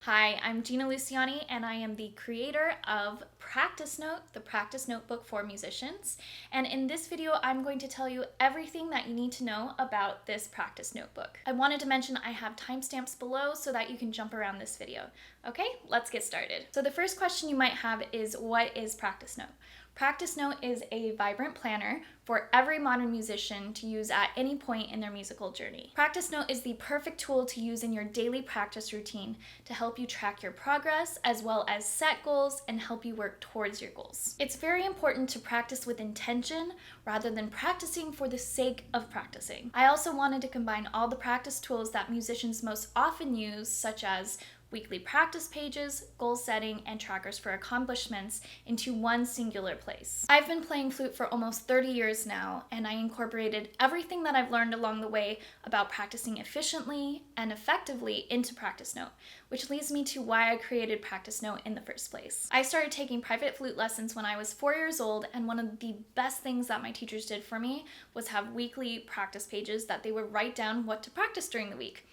Hi, I'm Gina Luciani, and I am the creator of Practice Note, the practice notebook for musicians. And in this video, I'm going to tell you everything that you need to know about this practice notebook. I wanted to mention I have timestamps below so that you can jump around this video. Okay, let's get started. So the first question you might have is, what is Practice Note? Practice Note is a vibrant planner for every modern musician to use at any point in their musical journey. Practice Note is the perfect tool to use in your daily practice routine to help you track your progress as well as set goals and help you work towards your goals. It's very important to practice with intention rather than practicing for the sake of practicing. I also wanted to combine all the practice tools that musicians most often use, such as weekly practice pages, goal setting, and trackers for accomplishments into one singular place. I've been playing flute for almost 30 years now, and I incorporated everything that I've learned along the way about practicing efficiently and effectively into Practice Note, which leads me to why I created Practice Note in the first place. I started taking private flute lessons when I was 4 years old, and one of the best things that my teachers did for me was have weekly practice pages that they would write down what to practice during the week.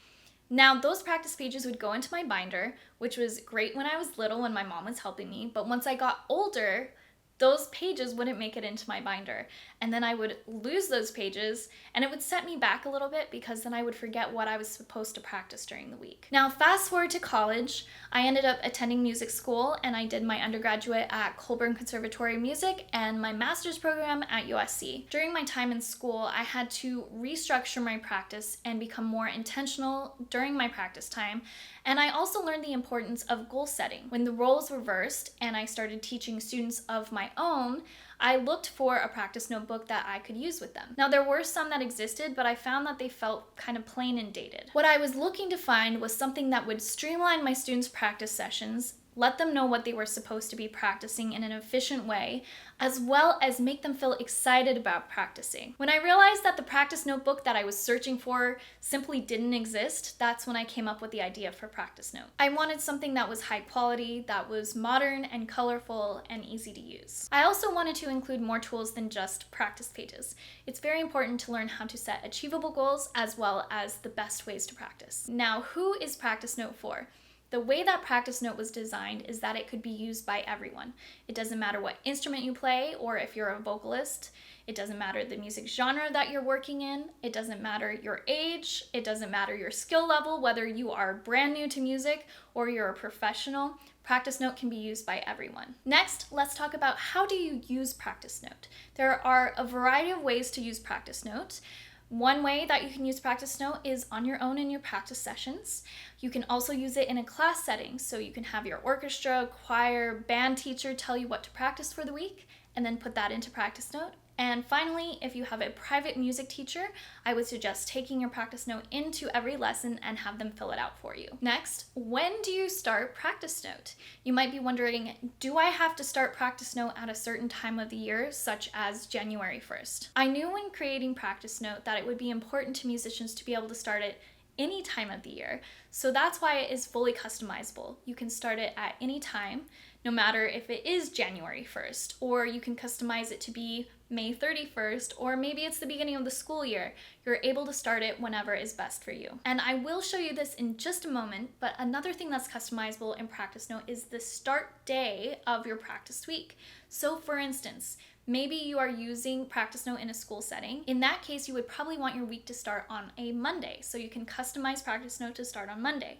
Now, those practice pages would go into my binder, which was great when I was little when my mom was helping me, but once I got older, those pages wouldn't make it into my binder. And then I would lose those pages, and it would set me back a little bit because then I would forget what I was supposed to practice during the week. Now, fast forward to college, I ended up attending music school, and I did my undergraduate at Colburn Conservatory of Music and my master's program at USC. During my time in school, I had to restructure my practice and become more intentional during my practice time. And I also learned the importance of goal setting. When the roles reversed and I started teaching students of my own, I looked for a practice notebook that I could use with them. Now, there were some that existed, but I found that they felt kind of plain and dated. What I was looking to find was something that would streamline my students' practice sessions, let them know what they were supposed to be practicing in an efficient way, as well as make them feel excited about practicing. When I realized that the practice notebook that I was searching for simply didn't exist, that's when I came up with the idea for Practice Note. I wanted something that was high quality, that was modern and colorful and easy to use. I also wanted to include more tools than just practice pages. It's very important to learn how to set achievable goals as well as the best ways to practice. Now, who is Practice Note for? The way that Practice Note was designed is that it could be used by everyone. It doesn't matter what instrument you play or if you're a vocalist. It doesn't matter the music genre that you're working in. It doesn't matter your age. It doesn't matter your skill level, whether you are brand new to music or you're a professional. Practice Note can be used by everyone. Next, let's talk about how do you use Practice Note. There are a variety of ways to use Practice Note. One way that you can use Practice Note is on your own in your practice sessions. You can also use it in a class setting, so you can have your orchestra, choir, band teacher tell you what to practice for the week, and then put that into Practice Note. And finally, if you have a private music teacher, I would suggest taking your Practice Note into every lesson and have them fill it out for you. Next, when do you start Practice Note? You might be wondering, do I have to start Practice Note at a certain time of the year, such as January 1st? I knew when creating Practice Note that it would be important to musicians to be able to start it any time of the year. So that's why it is fully customizable. You can start it at any time, no matter if it is January 1st, or you can customize it to be May 31st, or maybe it's the beginning of the school year. You're able to start it whenever is best for you. And I will show you this in just a moment, but another thing that's customizable in Practice Note is the start day of your practice week. So for instance, maybe you are using Practice Note in a school setting. In that case, you would probably want your week to start on a Monday, so you can customize Practice Note to start on Monday.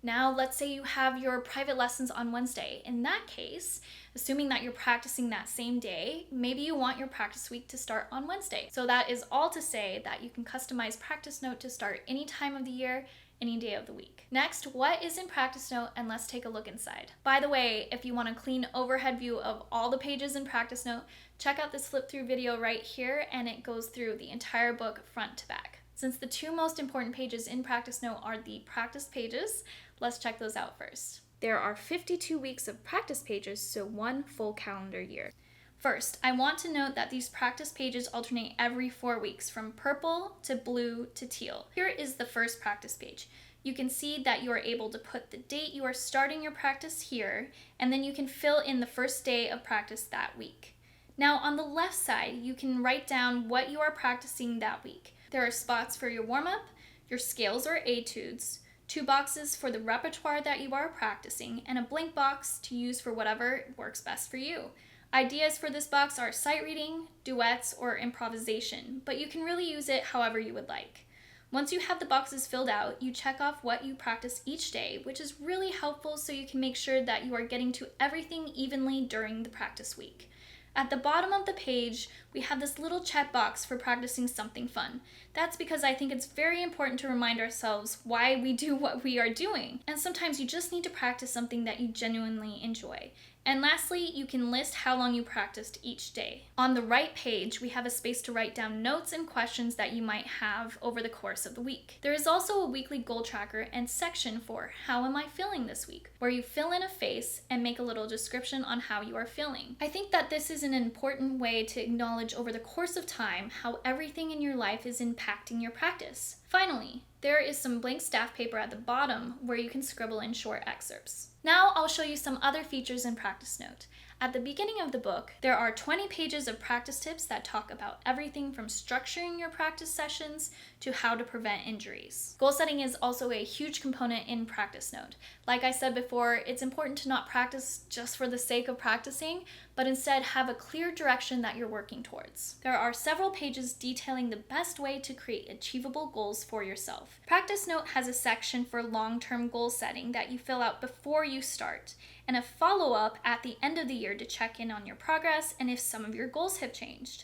Now, let's say you have your private lessons on Wednesday. In that case, assuming that you're practicing that same day, maybe you want your practice week to start on Wednesday. So that is all to say that you can customize Practice Note to start any time of the year, any day of the week. Next, what is in Practice Note, and let's take a look inside. By the way, if you want a clean overhead view of all the pages in Practice Note, check out this flip through video right here, and it goes through the entire book front to back. Since the two most important pages in Practice Note are the practice pages, let's check those out first. There are 52 weeks of practice pages, so one full calendar year. First, I want to note that these practice pages alternate every 4 weeks, from purple to blue to teal. Here is the first practice page. You can see that you are able to put the date you are starting your practice here, and then you can fill in the first day of practice that week. Now, on the left side, you can write down what you are practicing that week. There are spots for your warm-up, your scales or etudes, 2 boxes for the repertoire that you are practicing, and a blank box to use for whatever works best for you. Ideas for this box are sight reading, duets, or improvisation, but you can really use it however you would like. Once you have the boxes filled out, you check off what you practice each day, which is really helpful so you can make sure that you are getting to everything evenly during the practice week. At the bottom of the page, we have this little checkbox for practicing something fun. That's because I think it's very important to remind ourselves why we do what we are doing. And sometimes you just need to practice something that you genuinely enjoy. And lastly, you can list how long you practiced each day. On the right page, we have a space to write down notes and questions that you might have over the course of the week. There is also a weekly goal tracker and section for how am I feeling this week, where you fill in a face and make a little description on how you are feeling. I think that this is an important way to acknowledge over the course of time how everything in your life is impacting your practice. Finally, there is some blank staff paper at the bottom where you can scribble in short excerpts. Now I'll show you some other features in Practice Note. At the beginning of the book, there are 20 pages of practice tips that talk about everything from structuring your practice sessions to how to prevent injuries. Goal setting is also a huge component in Practice Note. Like I said before, it's important to not practice just for the sake of practicing, but instead have a clear direction that you're working towards. There are several pages detailing the best way to create achievable goals for yourself. Practice Note has a section for long-term goal setting that you fill out before you start, and a follow-up at the end of the year to check in on your progress and if some of your goals have changed.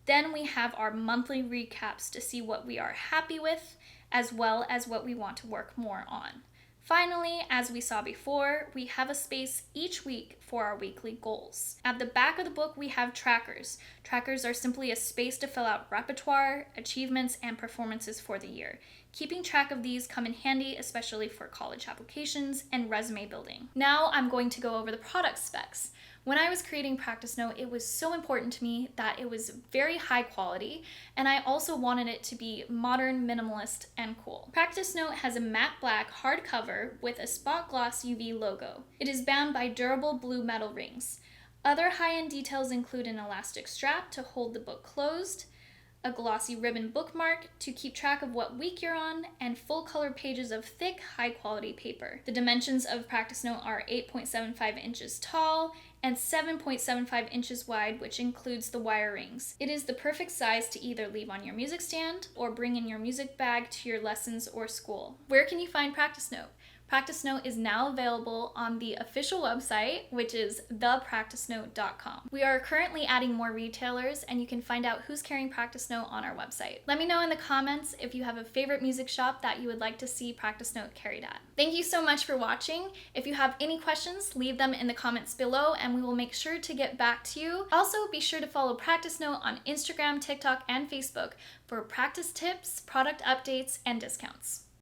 Then we have our monthly recaps to see what we are happy with, as well as what we want to work more on. Finally, as we saw before, we have a space each week for our weekly goals. At the back of the book, we have trackers. Trackers are simply a space to fill out repertoire, achievements, and performances for the year. Keeping track of these come in handy, especially for college applications and resume building. Now I'm going to go over the product specs. When I was creating Practice Note, it was so important to me that it was very high quality, and I also wanted it to be modern, minimalist, and cool. Practice Note has a matte black hardcover with a spot gloss UV logo. It is bound by durable blue metal rings. Other high-end details include an elastic strap to hold the book closed, a glossy ribbon bookmark to keep track of what week you're on, and full-color pages of thick, high-quality paper. The dimensions of Practice Note are 8.75 inches tall and 7.75 inches wide, which includes the wire rings. It is the perfect size to either leave on your music stand or bring in your music bag to your lessons or school. Where can you find Practice Note? Practice Note is now available on the official website, which is thepracticenote.com. We are currently adding more retailers, and you can find out who's carrying Practice Note on our website. Let me know in the comments if you have a favorite music shop that you would like to see Practice Note carried at. Thank you so much for watching. If you have any questions, leave them in the comments below, and we will make sure to get back to you. Also, be sure to follow Practice Note on Instagram, TikTok, and Facebook for practice tips, product updates, and discounts.